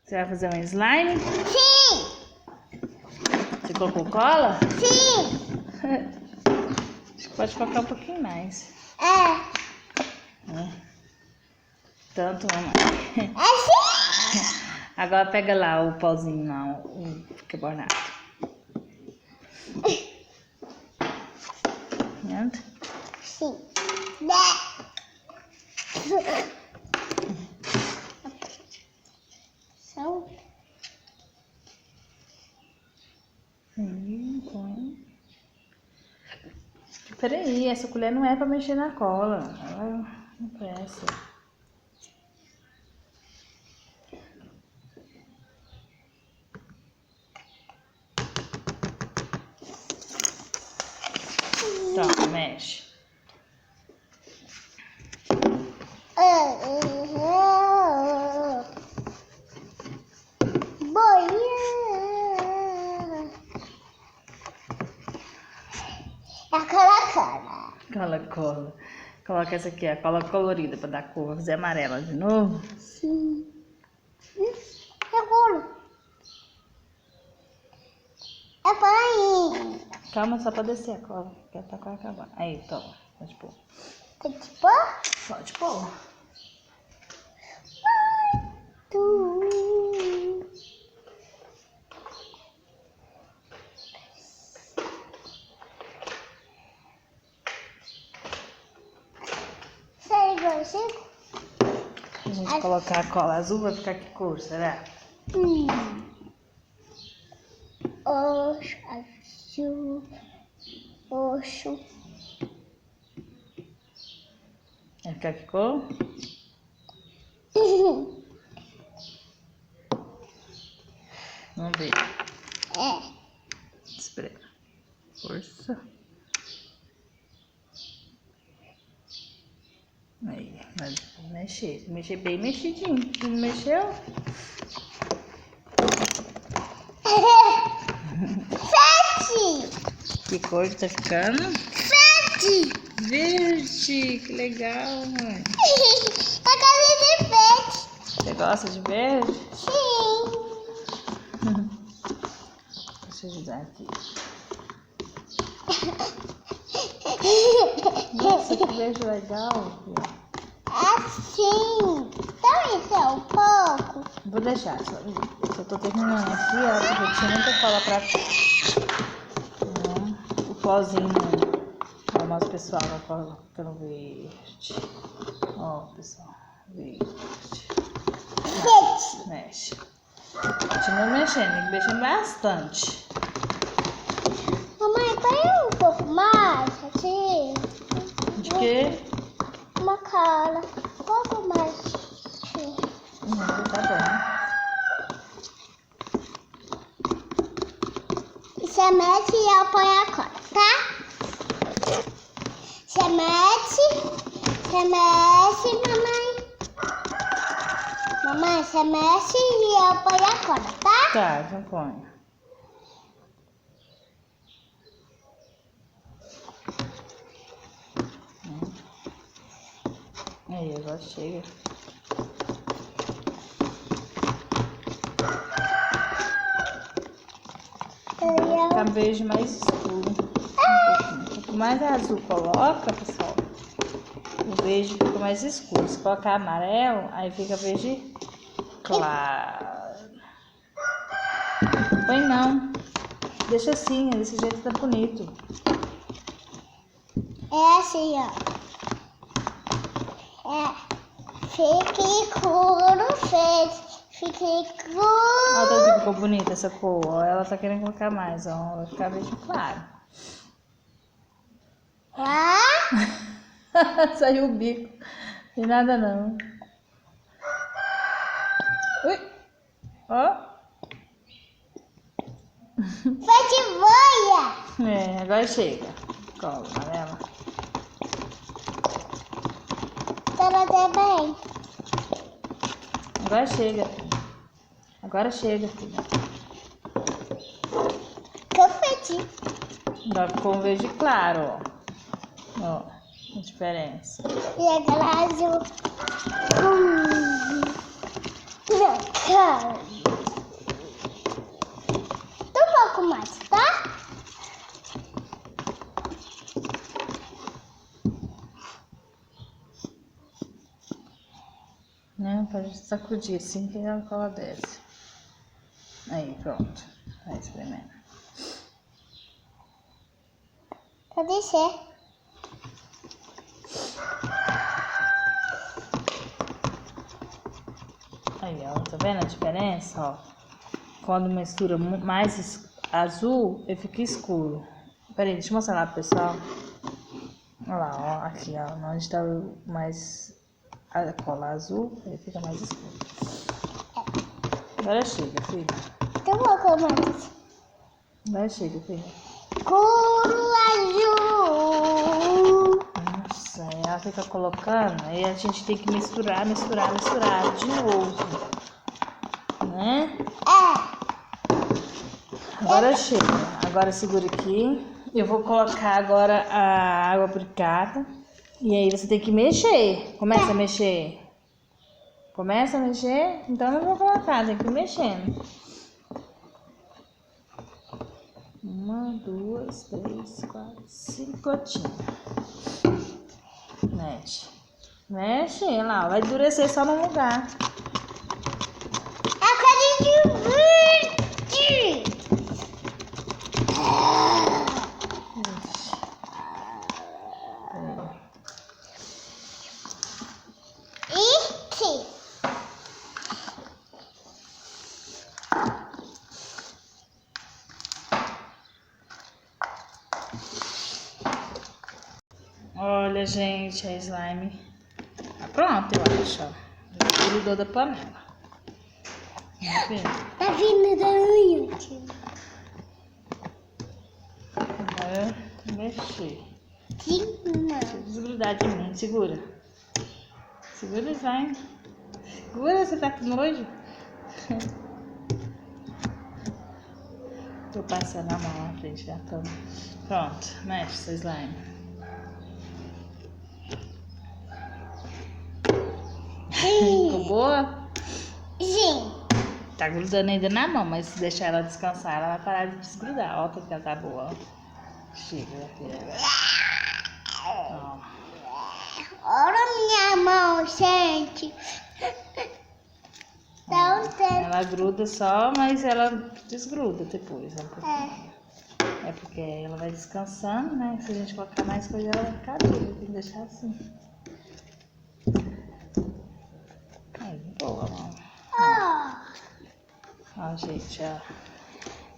Você vai fazer um slime? Sim! Você colocou cola? Sim! Acho que pode colocar um pouquinho mais. É! Tanto, mamãe. Assim! Agora pega lá o pauzinho lá, o carbonato. Vendo? Sim. São. Põe. Peraí, essa colher não é pra mexer na cola. Ela não presta. Tá, mexe. Boinha. Aquela cara. Cola. Coloca essa aqui, a cola colorida pra dar cor. Vou fazer amarela de novo. Sim. Seguro. É por aí. Calma, só pra descer a cola. Que tá quase acabando. Aí, toma. Pode pôr. Tem que pôr? Pode pôr. Se A gente colocar a cola azul, vai ficar que cor, será? Oxo, azul, oxo. Vai ficar que cor? Vamos ver. Espera. Força. Aí, vai mexer. Mexer bem mexidinho. Não mexeu? Sete! Que cor que tá ficando? Sete! Verde! Que legal, mãe. A casa de peixe. Você gosta de verde? Sim. Deixa eu ajudar aqui. Nossa, que verde legal. Assim. Então isso é um pouco. Vou deixar, só tô terminando aqui, ó, porque tinha muita cola pra o pozinho, ó, o nosso pessoal vai colocando verde. Ó, pessoal, verde. Sete. Mexe. Continua mexendo, mexendo bastante. Mamãe, põe um pouco mais aqui. De quê? Uma cola. Um pouco mais. Aqui. Não, tá Você mete e eu ponho a cola, tá? Você mete, mamãe. Mamãe, você mexe e eu ponho a cola, tá? bom. Tá, então põe. Aí, agora chega. Vai ficar verde mais escuro. Um pouquinho. Quanto mais azul coloca, pessoal, o verde fica mais escuro. Se colocar amarelo, aí fica verde claro. Põe não. Deixa assim, desse jeito tá bonito. É assim, ó. Fique escuro, fique escuro. Olha que ficou bonita essa cor. Ó, ela tá querendo colocar mais, ó. Vai ficar verde claro. Saiu o bico. Tem nada não. Ui. Ó. Foi de boia. É, agora chega. Cola amarela. Tá bem. Agora chega. Agora chega, filha. Confeti. Agora ficou um verde claro, ó. Ó, a diferença. E agora azul. na cara. Um pouco mais, tá? Né? Pode sacudir assim que a cola desce. Aí, pronto. Vai experimentar. Pode ser. Aí, ó, tá vendo a diferença, ó? Quando mistura mais azul, ele fica escuro. Peraí, deixa eu mostrar lá pro pessoal. Olha lá, ó, aqui, ó, onde tá mais a cola azul, ele fica mais escuro. Agora chega, filha. Um pouco mais. Agora chega, filha. Couro azul. Nossa, aí ela fica colocando, aí a gente tem que misturar de novo. Né? Agora chega. Agora segura aqui. Eu vou colocar agora a água aplicada. E aí você tem que mexer. Começa a mexer. Começa a mexer. Então eu vou colocar, tem que ir mexendo. 1, 2, 3, 4, 5 gotinhas. Mexe. Mexe, olha lá. Vai endurecer só num lugar. É coisa de verde. Ixi. Olha, gente, a slime tá pronta, eu acho. Ó. Grudou da panela. Tá vendo? Tá vindo da unha, tio. Agora mexer. Não. Deixa eu desgrudar de mim. Segura. Segura o slime. Segura, você tá com nojo? Tô passando a mão na frente da cama. Pronto, mexe seu slime. Ficou boa? Sim. Tá grudando ainda na mão, mas se deixar ela descansar, ela vai parar de desgrudar. Ó, porque ela tá boa. Ó. Chega, filha. Ó. Olha minha mão, gente. Não tem. Ela gruda só, mas ela desgruda depois. É porque ela vai descansando, né? Se a gente colocar mais coisa, ela vai ficar dura. Tem que deixar assim. Aí, boa, mão. Ó, gente, ó.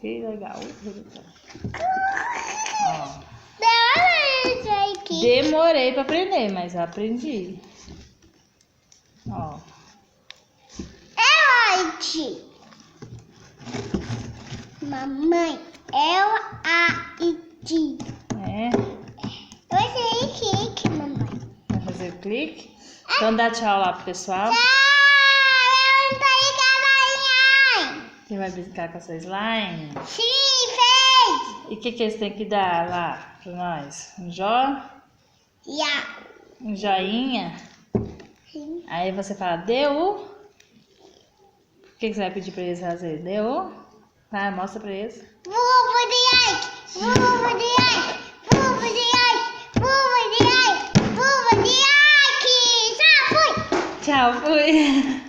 Que legal. Ó. Demorei pra aprender, mas eu aprendi. Ó. Mamãe, eu É. Eu sei que mamãe. Vai fazer o clique? Então dá tchau lá pro pessoal. Quem vai brincar com a sua slime? Sim, fez! E o que eles têm que dar lá pra nós? Um um joinha? Sim. Aí você fala, deu? O que você vai pedir pra eles fazer? Deu? Vai, mostra pra eles. Tchau, fui!